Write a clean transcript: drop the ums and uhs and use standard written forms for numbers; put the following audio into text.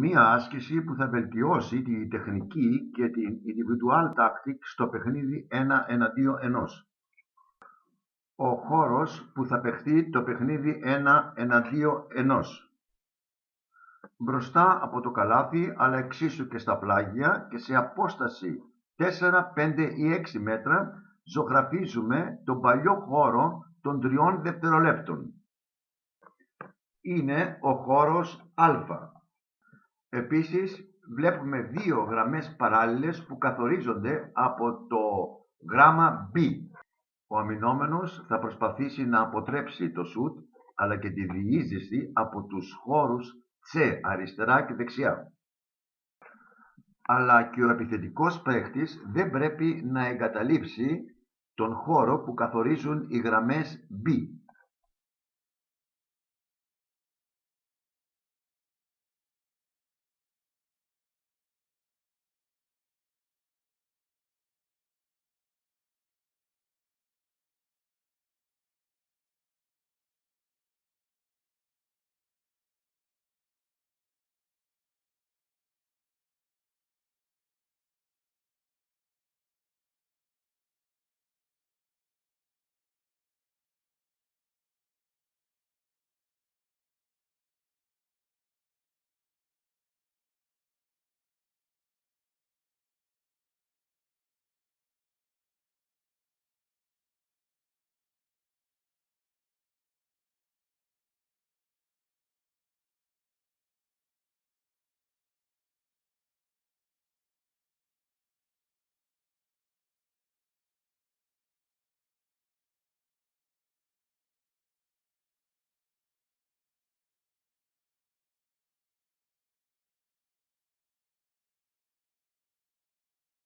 Μία άσκηση που θα βελτιώσει τη τεχνική και την individual tactic στο παιχνίδι 1 εναντίον 1. Ο χώρος που θα παιχτεί το παιχνίδι 1 εναντίον 1. Μπροστά από το καλάθι, αλλά εξίσου και στα πλάγια και σε απόσταση 4, 5 ή 6 μέτρα, ζωγραφίζουμε τον παλιό χώρο των 3 δευτερολέπτων. Είναι ο χώρος Α. Επίσης, βλέπουμε 2 γραμμές παράλληλες που καθορίζονται από το γράμμα B. Ο αμυνόμενος θα προσπαθήσει να αποτρέψει το σουτ, αλλά και τη διείσδυση από τους χώρους C αριστερά και δεξιά. Αλλά και ο επιθετικός παίχτης δεν πρέπει να εγκαταλείψει τον χώρο που καθορίζουν οι γραμμές B.